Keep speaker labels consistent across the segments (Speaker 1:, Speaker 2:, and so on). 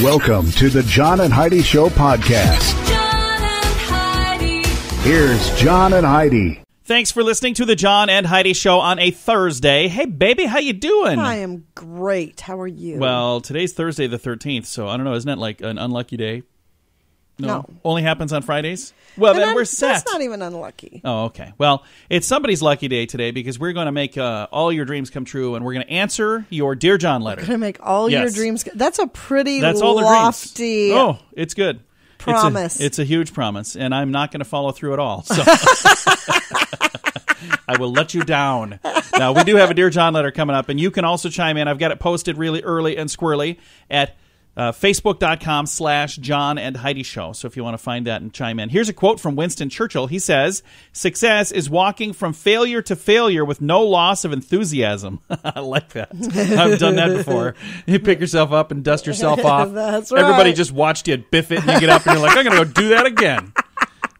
Speaker 1: Welcome to the John and Heidi Show podcast.
Speaker 2: John and Heidi.
Speaker 1: Here's John and Heidi.
Speaker 3: Thanks for listening to the John and Heidi Show on a Thursday. Hey, baby, how you doing?
Speaker 4: I am great. How are you?
Speaker 3: Well, today's Thursday the 13th, so I don't know. Isn't that like an unlucky day?
Speaker 4: No.
Speaker 3: Only happens on Fridays? Well,
Speaker 4: And
Speaker 3: then we're set.
Speaker 4: That's not even unlucky.
Speaker 3: Oh, okay. Well, it's somebody's lucky day today because we're going to make all your dreams come true, and we're going to answer your Dear John letter.
Speaker 4: Going to make all your dreams. That's a pretty
Speaker 3: That's all the
Speaker 4: lofty
Speaker 3: dreams. Oh, it's good.
Speaker 4: promise.
Speaker 3: It's a huge promise, and I'm not going to follow through at all. So I will let you down. Now, we do have a Dear John letter coming up, and you can also chime in. I've got it posted really early and squirrely at Facebook.com/John and Heidi Show. So if you want to find that and chime in. Here's a quote from Winston Churchill. He says, "Success is walking from failure to failure with no loss of enthusiasm." I like that. I've done that before. You pick yourself up and dust yourself off.
Speaker 4: That's right.
Speaker 3: Everybody just watched you biff it, and you get up and you're like, I'm going to go do that again.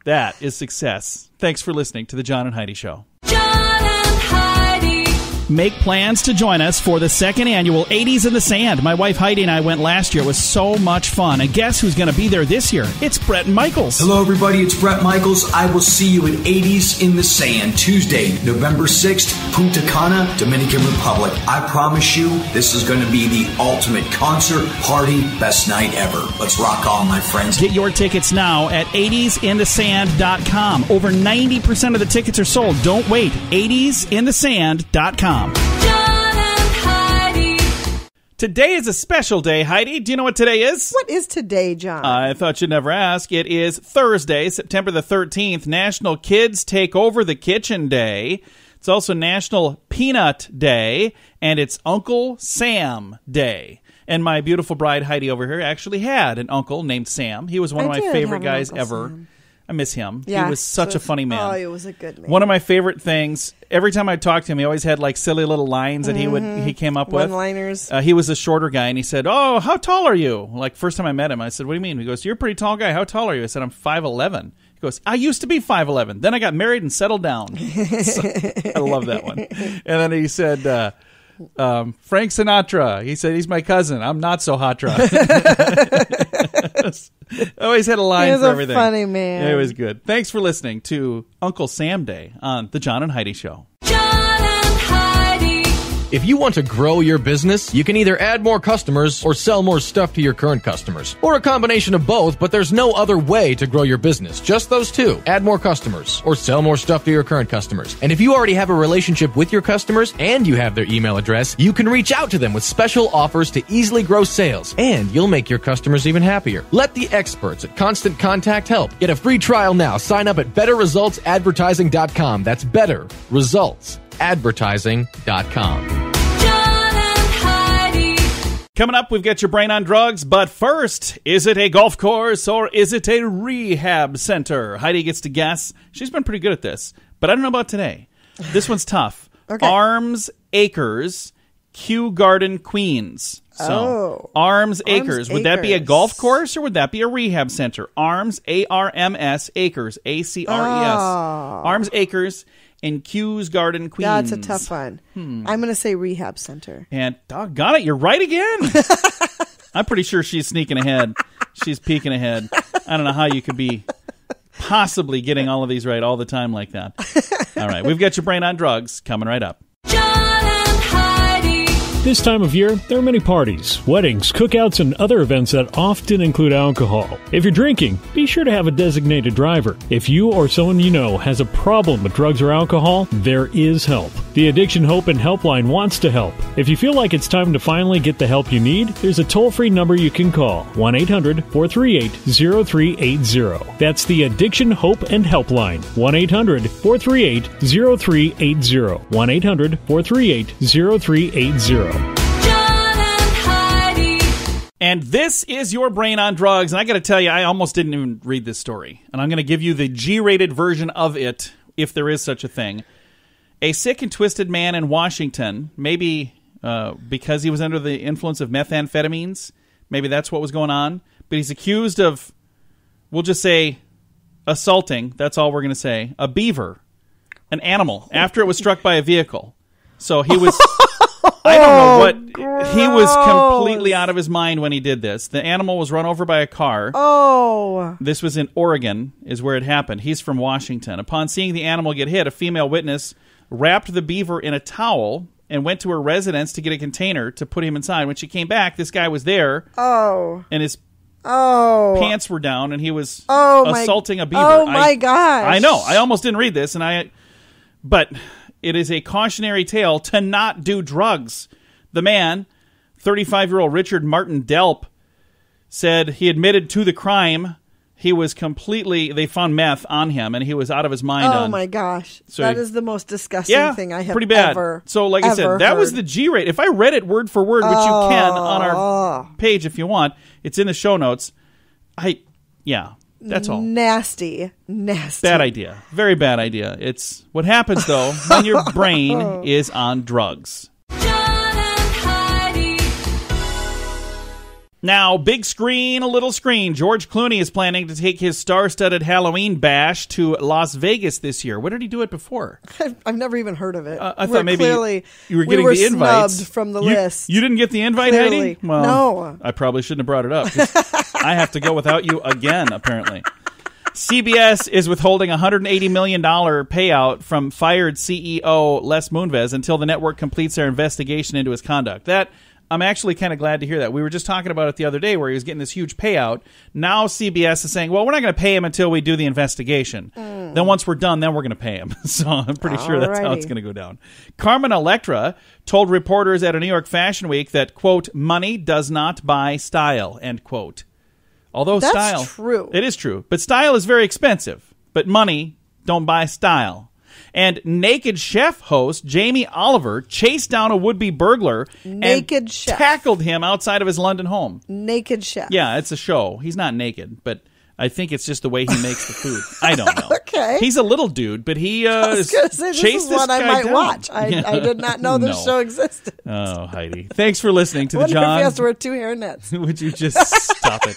Speaker 3: That is success. Thanks for listening to the John and Heidi Show.
Speaker 2: John and Heidi.
Speaker 3: Make plans to join us for the second annual 80s in the Sand. My wife Heidi and I went last year. It was so much fun. And guess who's going to be there this year? It's Brett Michaels.
Speaker 5: Hello, everybody. It's Brett Michaels. I will see you at 80s in the Sand, Tuesday, November 6th, Punta Cana, Dominican Republic. I promise you, this is going to be the ultimate concert, party, best night ever. Let's rock on, my friends.
Speaker 3: Get your tickets now at 80sinthesand.com. Over 90% of the tickets are sold. Don't wait. 80sinthesand.com.
Speaker 2: John and Heidi.
Speaker 3: Today is a special day, Heidi. Do you know what today is?
Speaker 4: What is today, John?
Speaker 3: I thought you'd never ask. It is Thursday, September the 13th, National Kids Take Over the Kitchen Day. It's also National Peanut Day, and it's Uncle Sam Day. And my beautiful bride, Heidi, over here, actually had an uncle named Sam. He was one of my favorite guys ever.
Speaker 4: Sam.
Speaker 3: I miss him.
Speaker 4: Yeah,
Speaker 3: he was such a funny man.
Speaker 4: Oh, he was a good man.
Speaker 3: One of my favorite things, every time I talked to him, he always had like silly little lines that he came up with.
Speaker 4: One-liners.
Speaker 3: He was a shorter guy, and he said, "Oh, how tall are you?" Like, first time I met him, I said, "What do you mean?" He goes, "You're a pretty tall guy. How tall are you?" I said, "I'm 5'11". He goes, "I used to be 5'11". Then I got married and settled down." So, I love that one. And then he said, Frank Sinatra. He said, "He's my cousin. I'm not so hot-tra." Always had a line for everything.
Speaker 4: He was a funny man.
Speaker 3: Yeah, it was good. Thanks for listening to Uncle Sam Day on the John and Heidi Show.
Speaker 2: John and Heidi.
Speaker 6: If you want to grow your business, you can either add more customers or sell more stuff to your current customers. Or a combination of both, but there's no other way to grow your business. Just those two. Add more customers or sell more stuff to your current customers. And if you already have a relationship with your customers and you have their email address, you can reach out to them with special offers to easily grow sales. And you'll make your customers even happier. Let the experts at Constant Contact help. Get a free trial now. Sign up at betterresultsadvertising.com. That's betterresultsadvertising.com.
Speaker 3: Coming up, we've got your brain on drugs, but first, is it a golf course or is it a rehab center? Heidi gets to guess. She's been pretty good at this, but I don't know about today. This one's tough.
Speaker 4: Okay.
Speaker 3: Arms Acres, Kew Garden, Queens. So, Arms Acres. Would that be a golf course or would that be a rehab center? Arms, A-R-M-S, Acres, A-C-R-E-S. Arms Acres in Kew's Garden, Queens.
Speaker 4: That's a tough one. I'm going to say rehab center.
Speaker 3: And doggone it, you're right again. I'm pretty sure she's sneaking ahead. She's peeking ahead. I don't know how you could be possibly getting all of these right all the time like that. All right, we've got your brain on drugs coming right up.
Speaker 2: John and Heidi.
Speaker 7: This time of year, there are many parties, weddings, cookouts, and other events that often include alcohol. If you're drinking, be sure to have a designated driver. If you or someone you know has a problem with drugs or alcohol, there is help. The Addiction Hope and Helpline wants to help. If you feel like it's time to finally get the help you need, there's a toll-free number you can call, 1-800-438-0380. That's the Addiction Hope and Helpline, 1-800-438-0380, 1-800-438-0380.
Speaker 3: And this is your brain on drugs. And I got to tell you, I almost didn't even read this story. And I'm going to give you the G-rated version of it, if there is such a thing. A sick and twisted man in Washington, maybe because he was under the influence of methamphetamines, maybe that's what was going on. But he's accused of, we'll just say, assaulting, that's all we're going to say, a beaver, an animal, after it was struck by a vehicle. So he was... I don't know what. He was completely out of his mind when he did this. The animal was run over by a car.
Speaker 4: Oh.
Speaker 3: This was in Oregon, is where it happened. He's from Washington. Upon seeing the animal get hit, a female witness wrapped the beaver in a towel and went to her residence to get a container to put him inside. When she came back, this guy was there.
Speaker 4: Oh.
Speaker 3: And his pants were down, and he was assaulting a beaver.
Speaker 4: Oh, my gosh.
Speaker 3: I know. I almost didn't read this, but it is a cautionary tale to not do drugs. The man, 35-year-old Richard Martin Delp, said he admitted to the crime. He was they found meth on him, and he was out of his mind.
Speaker 4: Oh, my gosh.
Speaker 3: So
Speaker 4: that is the most disgusting thing I have
Speaker 3: pretty bad.
Speaker 4: ever
Speaker 3: So, like I said, that was the G rate. If I read it word for word, which you can on our page if you want, it's in the show notes. That's all.
Speaker 4: Nasty.
Speaker 3: Bad idea. Very bad idea. It's what happens, though, when your brain is on drugs.
Speaker 2: John and Heidi.
Speaker 3: Now, big screen, a little screen. George Clooney is planning to take his star-studded Halloween bash to Las Vegas this year. Where did he do it before?
Speaker 4: I've never even heard of it.
Speaker 3: I thought maybe you were
Speaker 4: we
Speaker 3: getting
Speaker 4: were
Speaker 3: the invites.
Speaker 4: snubbed from the list.
Speaker 3: You didn't get the invite,
Speaker 4: Clearly.
Speaker 3: Heidi? Well,
Speaker 4: no.
Speaker 3: I probably shouldn't have brought it up. 'Cause I have to go without you again, apparently. CBS is withholding a $180 million payout from fired CEO Les Moonves until the network completes their investigation into his conduct. I'm actually kind of glad to hear that. We were just talking about it the other day where he was getting this huge payout. Now CBS is saying, well, we're not going to pay him until we do the investigation. Then once we're done, then we're going to pay him. So I'm pretty sure that's how it's going to go down. Carmen Electra told reporters at a New York Fashion Week that, quote, money does not buy style, end quote. Although
Speaker 4: That's true.
Speaker 3: It is true. But style is very expensive. But money don't buy style. And Naked Chef host Jamie Oliver chased down a would-be burglar and tackled him outside of his London home.
Speaker 4: Naked Chef.
Speaker 3: Yeah, it's a show. He's not naked, but I think it's just the way he makes the food. I don't know.
Speaker 4: Okay.
Speaker 3: He's a little dude, but he
Speaker 4: I was going to say, this
Speaker 3: chased
Speaker 4: is
Speaker 3: this
Speaker 4: one I
Speaker 3: guy
Speaker 4: might
Speaker 3: down.
Speaker 4: watch. I did not know this show existed.
Speaker 3: Oh, Heidi. Thanks for listening to the
Speaker 4: Wonder
Speaker 3: John.
Speaker 4: if he has to wear 2 hairnets.
Speaker 3: Would you just stop it?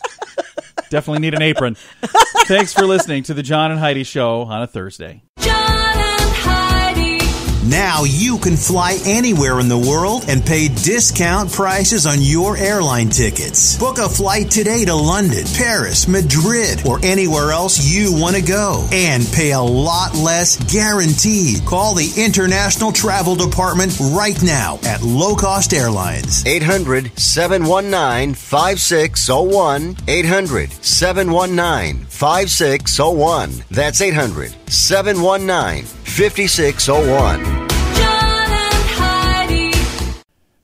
Speaker 3: Definitely need an apron. Thanks for listening to the John and Heidi Show on a Thursday.
Speaker 2: John and Heidi.
Speaker 8: Now you can fly anywhere in the world and pay discount prices on your airline tickets. Book a flight today to London, Paris, Madrid, or anywhere else you want to go. And pay a lot less guaranteed. Call the International Travel Department right now at Low Cost Airlines.
Speaker 9: 800-719-5601. 800-719-5601. That's 800-719-5601.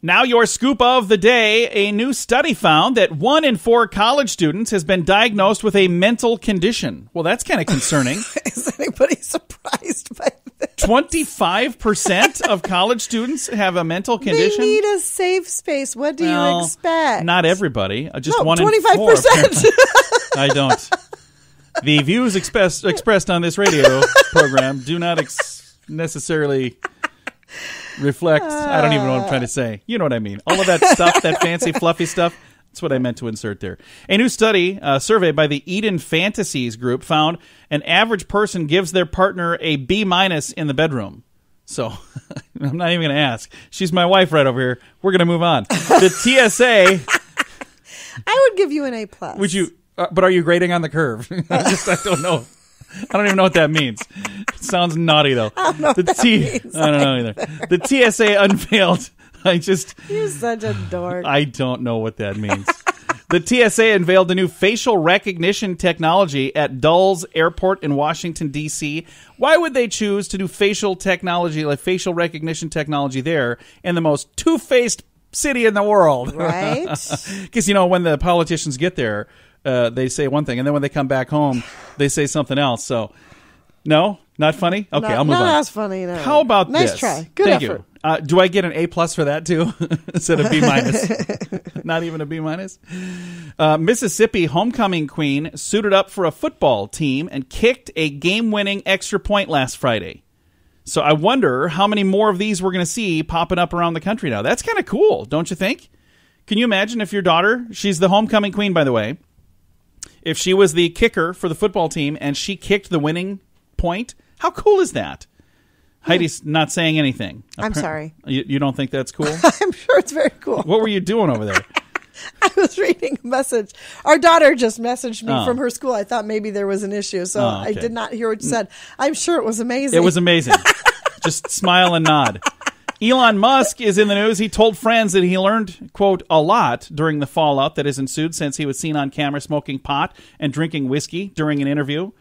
Speaker 3: Now your scoop of the day. A new study found that 1 in 4 college students has been diagnosed with a mental condition. Well, that's kind of concerning.
Speaker 4: Is anybody surprised by this?
Speaker 3: 25% of college students have a mental condition?
Speaker 4: They need a safe space. What do you expect?
Speaker 3: Not everybody. Just 1 in
Speaker 4: 25%.
Speaker 3: 4. I don't. The views expressed on this radio program do not necessarily reflect. I don't even know what I'm trying to say. You know what I mean. All of that stuff, that fancy, fluffy stuff. That's what I meant to insert there. A new study, survey by the Eden Fantasies group, found an average person gives their partner a B- in the bedroom. So I'm not even going to ask. She's my wife right over here. We're going to move on. The TSA.
Speaker 4: I would give you an A+.
Speaker 3: Would you? But are you grading on the curve? I don't know. I don't even know what that means. It sounds naughty, though.
Speaker 4: I don't know what that means.
Speaker 3: I don't know either. The TSA unveiled.
Speaker 4: You're such a dork.
Speaker 3: I don't know what that means. The TSA unveiled a new facial recognition technology at Dulles Airport in Washington, D.C. Why would they choose to do facial technology, like facial recognition technology there in the most two-faced city in the world?
Speaker 4: Right.
Speaker 3: Because, when the politicians get there, they say one thing, and then when they come back home, they say something else. So, no? Not funny? Okay, I'll move on.
Speaker 4: Not as funny, no.
Speaker 3: How about
Speaker 4: nice
Speaker 3: this?
Speaker 4: Try. Good
Speaker 3: Thank
Speaker 4: effort.
Speaker 3: You. Do I get an A+ for that, too? Instead of B-? Not even a B-? Mississippi homecoming queen suited up for a football team and kicked a game-winning extra point last Friday. So I wonder how many more of these we're going to see popping up around the country now. That's kind of cool, don't you think? Can you imagine if your daughter, she's the homecoming queen, by the way, if she was the kicker for the football team and she kicked the winning point? How cool is that? Heidi's not saying anything.
Speaker 4: I'm sorry.
Speaker 3: You don't think that's cool?
Speaker 4: I'm sure it's very cool.
Speaker 3: What were you doing over there?
Speaker 4: I was reading a message. Our daughter just messaged me
Speaker 3: Oh.
Speaker 4: from her school. I thought maybe there was an issue, so
Speaker 3: Oh, okay.
Speaker 4: I did not hear what you said. I'm sure it was amazing.
Speaker 3: It was amazing. Just smile and nod. Elon Musk is in the news. He told friends that he learned, quote, a lot during the fallout that has ensued since he was seen on camera smoking pot and drinking whiskey during an interview.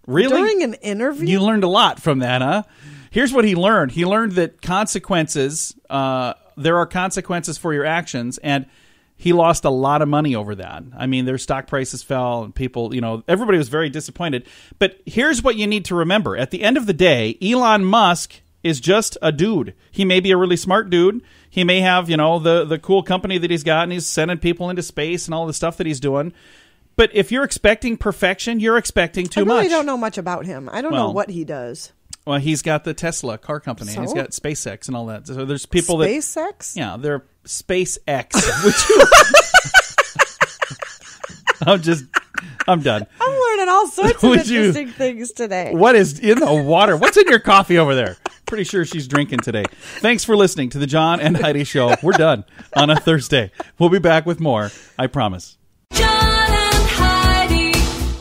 Speaker 3: Really?
Speaker 4: During an interview?
Speaker 3: You learned a lot from that, huh? Here's what he learned. He learned that consequences, there are consequences for your actions, and he lost a lot of money over that. I mean, their stock prices fell, and people, everybody was very disappointed. But here's what you need to remember. At the end of the day, Elon Musk is just a dude. He may be a really smart dude. He may have, the cool company that he's got, and he's sending people into space and all the stuff that he's doing. But if you're expecting perfection, you're expecting too much.
Speaker 4: I really don't know much about him. I don't know what he does.
Speaker 3: Well, he's got the Tesla car company, and he's got SpaceX and all that. So there's people
Speaker 4: SpaceX?
Speaker 3: Yeah, they're SpaceX. I'm done.
Speaker 4: I'm learning all sorts of interesting things today.
Speaker 3: What is in the water? What's in your coffee over there? Pretty sure she's drinking today. Thanks for listening to the John and Heidi Show. We're done on a Thursday. We'll be back with more, I promise.
Speaker 2: John and Heidi.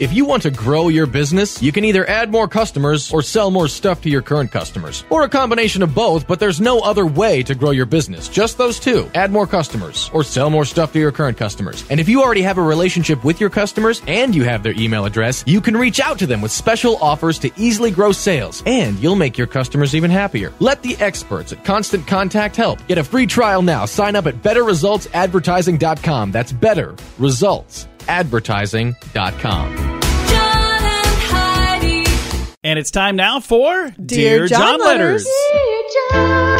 Speaker 6: If you want to grow your business, you can either add more customers or sell more stuff to your current customers. Or a combination of both, but there's no other way to grow your business. Just those two. Add more customers or sell more stuff to your current customers. And if you already have a relationship with your customers and you have their email address, you can reach out to them with special offers to easily grow sales. And you'll make your customers even happier. Let the experts at Constant Contact help. Get a free trial now. Sign up at betterresultsadvertising.com. That's betterresultsadvertising.com.
Speaker 3: And it's time now for
Speaker 4: Dear John Letters.
Speaker 2: Dear John.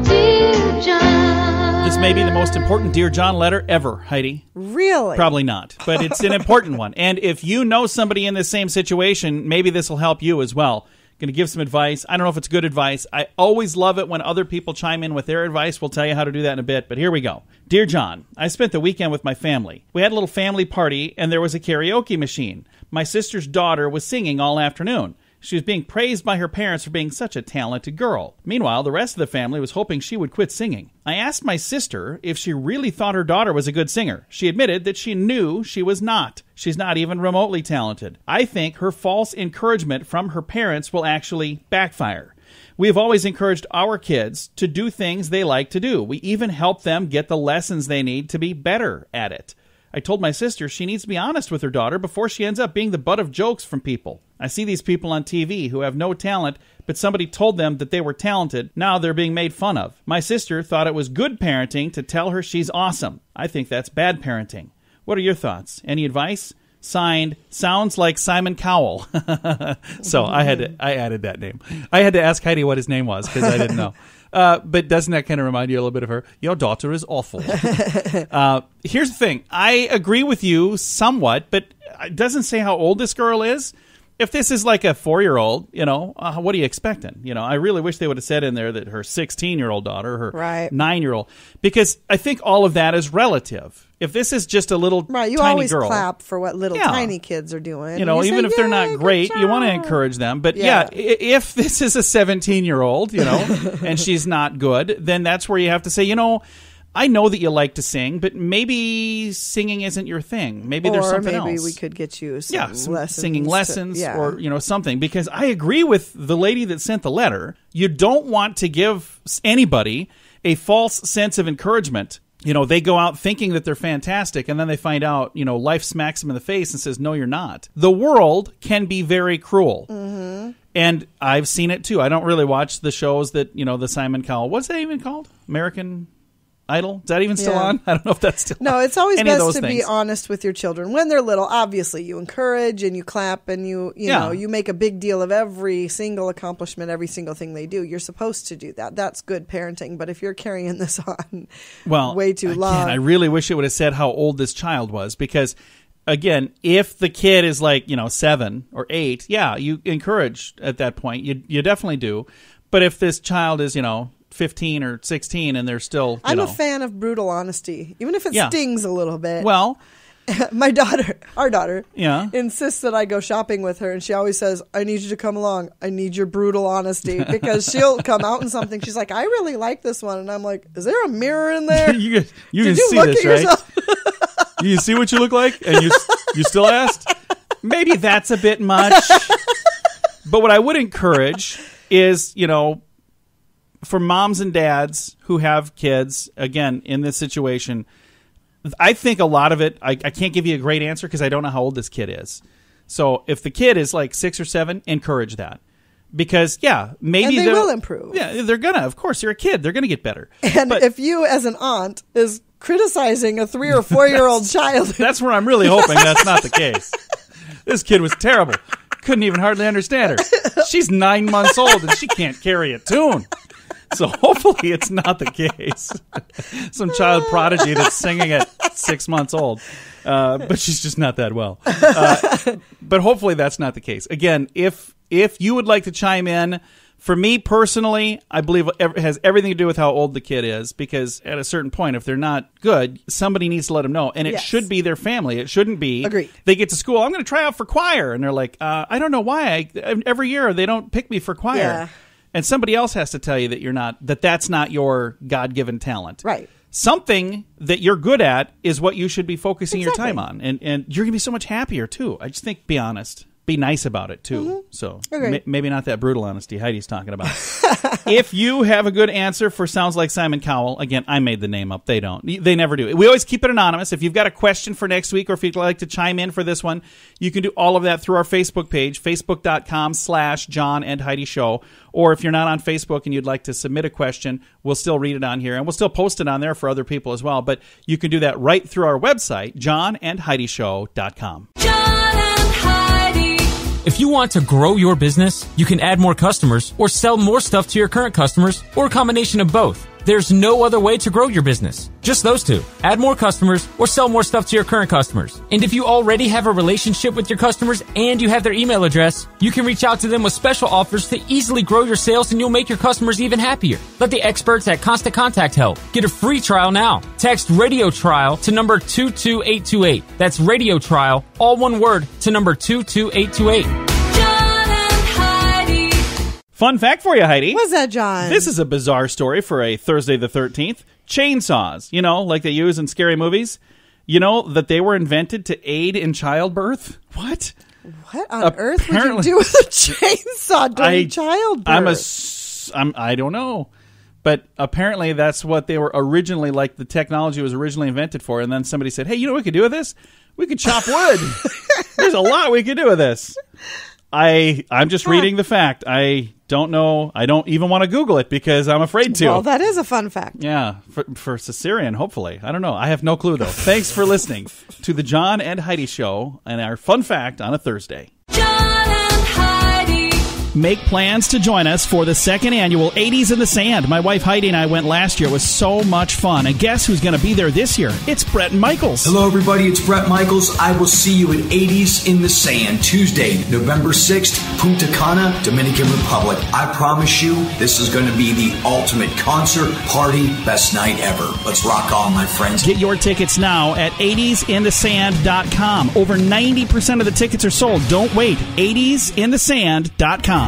Speaker 2: Dear John.
Speaker 3: This may be the most important Dear John letter ever, Heidi.
Speaker 4: Really?
Speaker 3: Probably not, but it's an important one. And if you know somebody in the same situation, maybe this will help you as well. Going to give some advice. I don't know if it's good advice. I always love it when other people chime in with their advice. We'll tell you how to do that in a bit, but here we go. Dear John, I spent the weekend with my family. We had a little family party, and there was a karaoke machine. My sister's daughter was singing all afternoon. She was being praised by her parents for being such a talented girl. Meanwhile, the rest of the family was hoping she would quit singing. I asked my sister if she really thought her daughter was a good singer. She admitted that she knew she was not. She's not even remotely talented. I think her false encouragement from her parents will actually backfire. We have always encouraged our kids to do things they like to do. We even help them get the lessons they need to be better at it. I told my sister she needs to be honest with her daughter before she ends up being the butt of jokes from people. I see these people on TV who have no talent, but somebody told them that they were talented. Now they're being made fun of. My sister thought it was good parenting to tell her she's awesome. I think that's bad parenting. What are your thoughts? Any advice? Signed, sounds like Simon Cowell. So I added that name. I had to ask Heidi what his name was because I didn't know. But doesn't that kind of remind you a little bit of her? Your daughter is awful. Here's the thing. I agree with you somewhat, but it doesn't say how old this girl is. If this is like a 4-year-old, what are you expecting? I really wish they would have said in there that her 16-year-old daughter, her 9-year-old, because I think all of that is relative. If this is just a little
Speaker 4: right, you
Speaker 3: tiny
Speaker 4: always
Speaker 3: girl,
Speaker 4: clap for what little tiny kids are doing.
Speaker 3: Even if they're not great, you want to encourage them. But if this is a 17-year-old, and she's not good, then that's where you have to say, I know that you like to sing, but maybe singing isn't your thing. Maybe there's something else.
Speaker 4: Or maybe we could get you some lessons.
Speaker 3: Singing lessons or, something. Because I agree with the lady that sent the letter. You don't want to give anybody a false sense of encouragement. They go out thinking that they're fantastic, and then they find out, life smacks them in the face and says, no, you're not. The world can be very cruel. Mm-hmm. And I've seen it, too. I don't really watch the shows that, the Simon Cowell. What's that even called? American Idol? Is that even still on? I don't know if that's still on.
Speaker 4: No, it's always best to be honest with your children. When they're little, obviously, you encourage and you clap and you know, you make a big deal of every single accomplishment, every single thing they do. You're supposed to do that. That's good parenting. But if you're carrying this on way too long.
Speaker 3: I really wish it would have said how old this child was because, again, if the kid is like, 7 or 8, you encourage at that point. You definitely do. But if this child is, 15 or 16 and they're still,
Speaker 4: I'm a fan of brutal honesty, even if it stings a little bit.
Speaker 3: Well,
Speaker 4: My daughter, our daughter,
Speaker 3: Yeah.
Speaker 4: insists that I go shopping with her, and she always says, I need you to come along. I need your brutal honesty. Because she'll come out in something. She's like, I really like this one. And I'm like, is there a mirror in there?
Speaker 3: you
Speaker 4: Did
Speaker 3: can
Speaker 4: you
Speaker 3: see
Speaker 4: look
Speaker 3: this,
Speaker 4: at
Speaker 3: right?
Speaker 4: yourself?
Speaker 3: You see what you look like? And you still asked? Maybe that's a bit much. But what I would encourage is, for moms and dads who have kids, again, in this situation, I think a lot of it, I can't give you a great answer because I don't know how old this kid is. So if the kid is like 6 or 7, encourage that. Because, maybe
Speaker 4: and they will improve.
Speaker 3: Yeah, they're going to. Of course, you're a kid. They're going to get better.
Speaker 4: And if you, as an aunt, is criticizing a 3 or 4-year-old child.
Speaker 3: That's where I'm really hoping that's not the case. This kid was terrible. Couldn't even hardly understand her. She's 9 months old and she can't carry a tune. So hopefully it's not the case. Some child prodigy that's singing at 6 months old. But she's just not that well. But hopefully that's not the case. Again, if you would like to chime in, for me personally, I believe it has everything to do with how old the kid is, because at a certain point, if they're not good, somebody needs to let them know. And it should be their family. It shouldn't be.
Speaker 4: Agreed.
Speaker 3: They get to school, I'm going to try out for choir. And they're like, I don't know why. Every year they don't pick me for choir.
Speaker 4: Yeah.
Speaker 3: And somebody else has to tell you that that's not your God-given talent.
Speaker 4: Right.
Speaker 3: Something that you're good at is what you should be focusing your time on. And you're going to be so much happier, too. I just think, be honest. Be nice about it, too.
Speaker 4: Mm-hmm.
Speaker 3: So
Speaker 4: Okay.
Speaker 3: maybe not that brutal honesty Heidi's talking about. If you have a good answer for Sounds Like Simon Cowell, again, I made the name up. They don't. They never do. We always keep it anonymous. If you've got a question for next week, or if you'd like to chime in for this one, you can do all of that through our Facebook page, facebook.com/John and Heidi Show. Or if you're not on Facebook and you'd like to submit a question, we'll still read it on here, and we'll still post it on there for other people as well. But you can do that right through our website, johnandheidishow.com.
Speaker 10: If you want to grow your business, you can add more customers or sell more stuff to your current customers, or a combination of both. There's no other way to grow your business. Just those two. Add more customers or sell more stuff to your current customers. And if you already have a relationship with your customers and you have their email address, you can reach out to them with special offers to easily grow your sales, and you'll make your customers even happier. Let the experts at Constant Contact help. Get a free trial now. Text Radio Trial to number 22828. That's Radio Trial, all one word, to number 22828.
Speaker 3: Fun fact for you, Heidi.
Speaker 4: What's that, John?
Speaker 3: This is a bizarre story for a Thursday the 13th. Chainsaws, like they use in scary movies. You know that they were invented to aid in childbirth? What?
Speaker 4: What on earth would you do with a chainsaw during childbirth?
Speaker 3: I don't know. But apparently that's what they were originally, like the technology was originally invented for. And then somebody said, hey, you know what we could do with this? We could chop wood. There's a lot we could do with this. I'm just reading the fact. I don't know. I don't even want to Google it because I'm afraid to.
Speaker 4: Well, that is a fun fact.
Speaker 3: Yeah, for Caesarean, hopefully. I don't know. I have no clue, though. Thanks for listening to the John and Heidi Show and our fun fact on a Thursday. Make plans to join us for the second annual 80s in the Sand. My wife Heidi and I went last year. It was so much fun. And guess who's going to be there this year? It's Brett Michaels.
Speaker 5: Hello, everybody. It's Brett Michaels. I will see you at 80s in the Sand, Tuesday, November 6th, Punta Cana, Dominican Republic. I promise you, this is going to be the ultimate concert, party, best night ever. Let's rock on, my friends.
Speaker 3: Get your tickets now at 80sinthesand.com. Over 90% of the tickets are sold. Don't wait. 80sinthesand.com.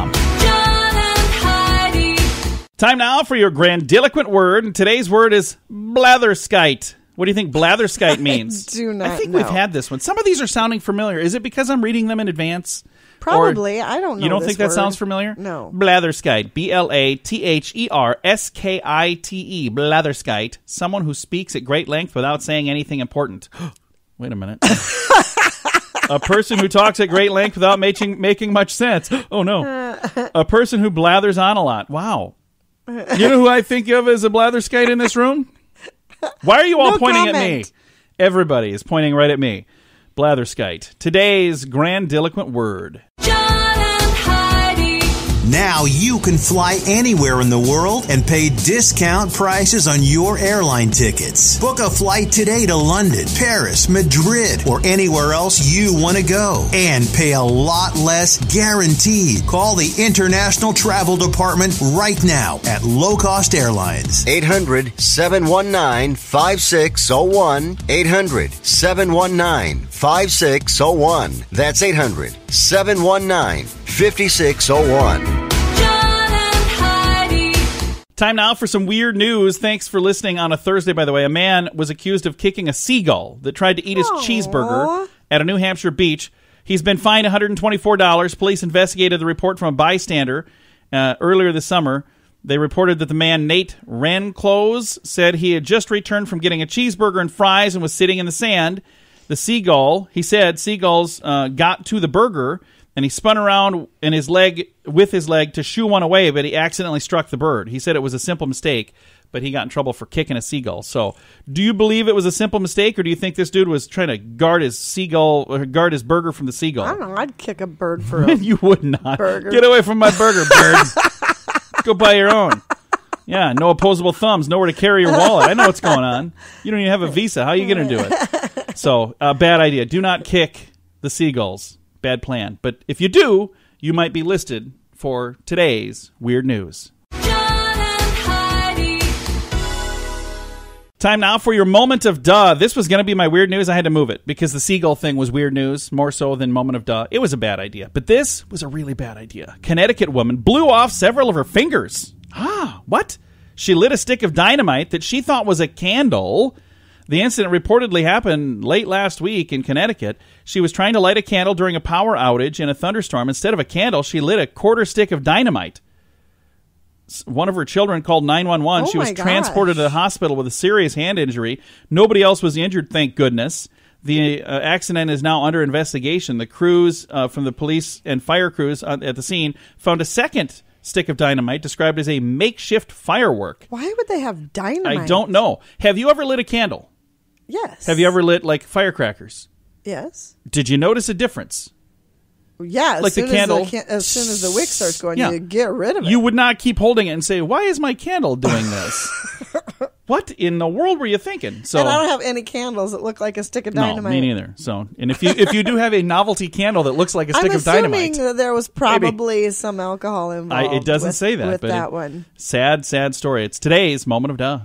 Speaker 3: Time now for your grandiloquent word. And today's word is blatherskite. What do you think blatherskite means?
Speaker 4: I do not
Speaker 3: I think
Speaker 4: know.
Speaker 3: we've had this one. Some of these are sounding familiar. Is it because I'm reading them in advance?
Speaker 4: Probably. I don't know.
Speaker 3: You don't think that
Speaker 4: word.
Speaker 3: sounds familiar?
Speaker 4: No.
Speaker 3: Blatherskite. BLATHERSKITE. Blatherskite. Someone who speaks at great length without saying anything important. Wait a minute. A person who talks at great length without making much sense. Oh, no. A person who blathers on a lot. Wow. You know who I think of as a blatherskite in this room? Why are you all pointing at me? Everybody is pointing right at me. Blatherskite. Today's grandiloquent word.
Speaker 8: Now you can fly anywhere in the world and pay discount prices on your airline tickets. Book a flight today to London, Paris, Madrid, or anywhere else you want to go. And pay a lot less guaranteed. Call the International Travel Department right now at Low Cost Airlines.
Speaker 9: 800-719-5601. 800-719-5601. That's 800-719-5601.
Speaker 3: Time now for some weird news. Thanks for listening on a Thursday, by the way. A man was accused of kicking a seagull that tried to eat his cheeseburger at a New Hampshire beach. He's been fined $124. Police investigated the report from a bystander earlier this summer. They reported that the man, Nate Renclose, said he had just returned from getting a cheeseburger and fries and was sitting in the sand. The seagull, he said, seagulls got to the burger, and he spun around in his leg to shoo one away, but he accidentally struck the bird. He said it was a simple mistake, but he got in trouble for kicking a seagull. So, do you believe it was a simple mistake, or do you think this dude was trying to guard his burger from the seagull?
Speaker 4: I don't know. I'd kick a bird for a
Speaker 3: You would not.
Speaker 4: burger.
Speaker 3: Get away from my burger, bird. Go buy your own. Yeah, no opposable thumbs, nowhere to carry your wallet. I know what's going on. You don't even have a visa. How are you going to do it? So, bad idea. Do not kick the seagulls. Bad plan. But if you do, you might be listed for today's weird news. Time now for your moment of duh. This was going to be my weird news. I had to move it because the seagull thing was weird news, more so than moment of duh. It was a bad idea. But this was a really bad idea. Connecticut woman blew off several of her fingers. What? She lit a stick of dynamite that she thought was a candle. The incident reportedly happened late last week in Connecticut. She was trying to light a candle during a power outage in a thunderstorm. Instead of a candle, she lit a quarter stick of dynamite. One of her children called 911. She was transported to the hospital with a serious hand injury. Nobody else was injured, thank goodness. The accident is now under investigation. The crews from the police and fire crews at the scene found a second stick of dynamite described as a makeshift firework.
Speaker 4: Why would they have dynamite?
Speaker 3: I don't know. Have you ever lit a candle?
Speaker 4: Yes.
Speaker 3: Have you ever lit, like, firecrackers?
Speaker 4: Yes.
Speaker 3: Did you notice a difference?
Speaker 4: Yeah,
Speaker 3: like the candle.
Speaker 4: As soon as the wick starts going, you get rid of it.
Speaker 3: You would not keep holding it and say, why is my candle doing this? What in the world were you thinking? So,
Speaker 4: and I don't have any candles that look like a stick of dynamite.
Speaker 3: No, me neither. So, and if you do have a novelty candle that looks like a stick of dynamite,
Speaker 4: I'm assuming that there was probably some alcohol involved.
Speaker 3: It doesn't say that.
Speaker 4: With
Speaker 3: but
Speaker 4: that one.
Speaker 3: Sad story. It's today's moment of duh.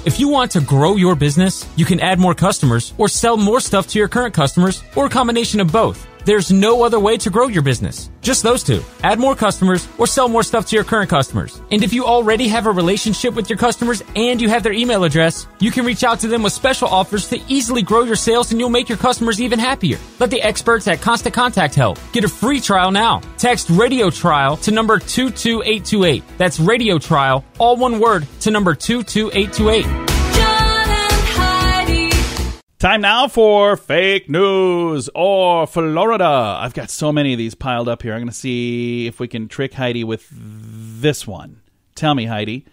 Speaker 10: If you want to grow your business, you can add more customers or sell more stuff to your current customers or a combination of both. There's no other way to grow your business. Just those two. Add more customers or sell more stuff to your current customers. And if you already have a relationship with your customers and you have their email address, you can reach out to them with special offers to easily grow your sales, and you'll make your customers even happier. Let the experts at Constant Contact help. Get a free trial now. Text Radio Trial to number 22828. That's Radio Trial, all one word, to number 22828.
Speaker 3: Time now for fake news or Florida. I've got so many of these piled up here. I'm going to see if we can trick Heidi with this one. Tell me, Heidi,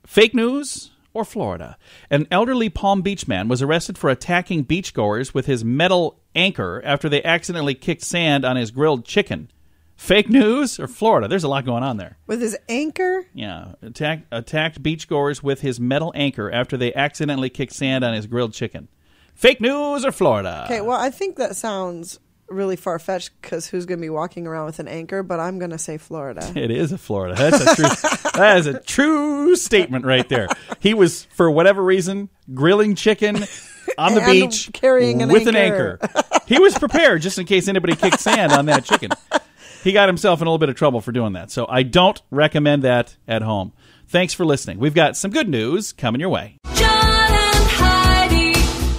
Speaker 3: fake news or Florida? An elderly Palm Beach man was arrested for attacking beachgoers with his metal anchor after they accidentally kicked sand on his grilled chicken. Fake news or Florida? There's a lot going on there.
Speaker 4: With his anchor?
Speaker 3: Yeah. Attacked beachgoers with his metal anchor after they accidentally kicked sand on his grilled chicken. Fake news or Florida?
Speaker 4: Okay, well, I think that sounds really far-fetched because who's going to be walking around with an anchor, but I'm going to say Florida.
Speaker 3: It is a Florida. That is a true statement right there. He was, for whatever reason, grilling chicken on the beach
Speaker 4: carrying
Speaker 3: with an anchor. He was prepared just in case anybody kicked sand on that chicken. He got himself in a little bit of trouble for doing that. So I don't recommend that at home. Thanks for listening. We've got some good news coming your way.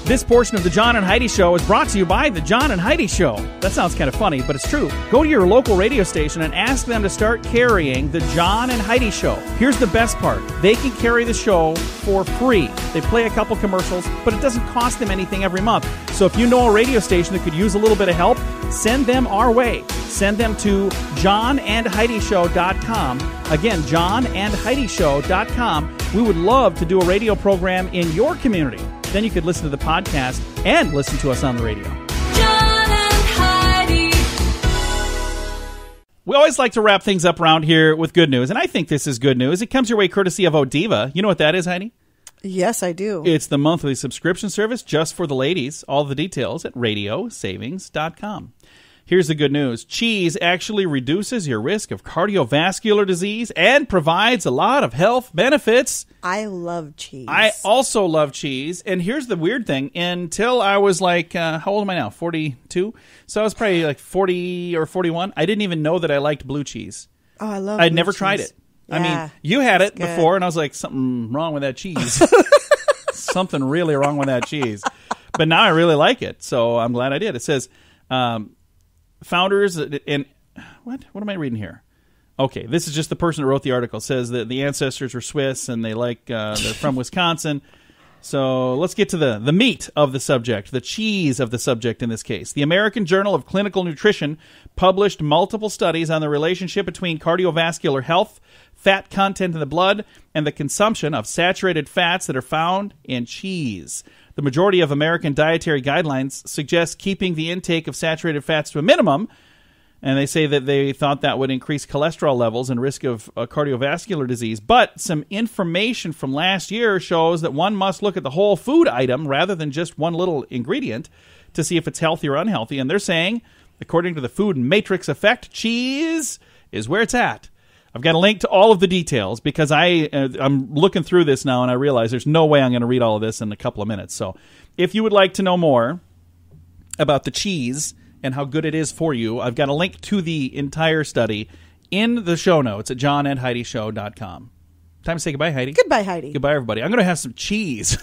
Speaker 3: This portion of the John and Heidi Show is brought to you by the John and Heidi Show. That sounds kind of funny, but it's true. Go to your local radio station and ask them to start carrying the John and Heidi Show. Here's the best part. They can carry the show for free. They play a couple commercials, but it doesn't cost them anything every month. So if you know a radio station that could use a little bit of help, send them our way. Send them to johnandheidishow.com. Again, johnandheidishow.com. We would love to do a radio program in your community. Then you could listen to the podcast and listen to us on the radio.
Speaker 2: John and Heidi.
Speaker 3: We always like to wrap things up around here with good news, and I think this is good news. It comes your way courtesy of Odiva. You know what that is, Heidi?
Speaker 4: Yes, I do.
Speaker 3: It's the monthly subscription service just for the ladies. All the details at radiosavings.com. Here's the good news. Cheese actually reduces your risk of cardiovascular disease and provides a lot of health benefits.
Speaker 4: I love cheese.
Speaker 3: I also love cheese. And here's the weird thing. Until I was like, how old am I now? 42? So I was probably like 40 or 41. I didn't even know that I liked blue cheese.
Speaker 4: Oh, I love
Speaker 3: I'd
Speaker 4: blue
Speaker 3: never
Speaker 4: cheese.
Speaker 3: tried it.
Speaker 4: Yeah,
Speaker 3: I mean, you had it
Speaker 4: good.
Speaker 3: before, and I was like, something wrong with that cheese. Something really wrong with that cheese. But now I really like it, so I'm glad I did. It says, founders, and what am I reading here? Okay, this is just the person who wrote the article. It says that the ancestors were Swiss, and they're from Wisconsin. So let's get to the meat of the subject, the cheese of the subject in this case. The American Journal of Clinical Nutrition published multiple studies on the relationship between cardiovascular health, fat content in the blood, and the consumption of saturated fats that are found in cheese. The majority of American dietary guidelines suggest keeping the intake of saturated fats to a minimum, and they say that they thought that would increase cholesterol levels and risk of cardiovascular disease. But some information from last year shows that one must look at the whole food item rather than just one little ingredient to see if it's healthy or unhealthy. And they're saying, according to the food matrix effect, cheese is where it's at. I've got a link to all of the details because I'm looking through this now and I realize there's no way I'm going to read all of this in a couple of minutes. So if you would like to know more about the cheese and how good it is for you, I've got a link to the entire study in the show notes at johnandheidishow.com. Time to say goodbye, Heidi.
Speaker 4: Goodbye, Heidi.
Speaker 3: Goodbye, everybody. I'm going to have some cheese.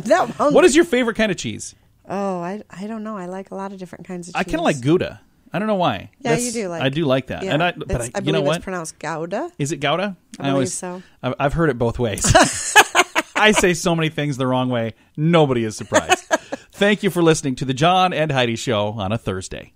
Speaker 4: Now I'm hungry.
Speaker 3: What is your favorite kind of cheese?
Speaker 4: Oh, I don't know. I like a lot of different kinds of cheese.
Speaker 3: I kind of like Gouda. I don't know why.
Speaker 4: Yeah, you do like.
Speaker 3: I do like that.
Speaker 4: Yeah,
Speaker 3: And
Speaker 4: I
Speaker 3: you know
Speaker 4: believe
Speaker 3: what?
Speaker 4: it's pronounced Gouda.
Speaker 3: Is it Gouda?
Speaker 4: I believe so.
Speaker 3: I've heard it both ways. I say so many things the wrong way. Nobody is surprised. Thank you for listening to the John and Heidi Show on a Thursday.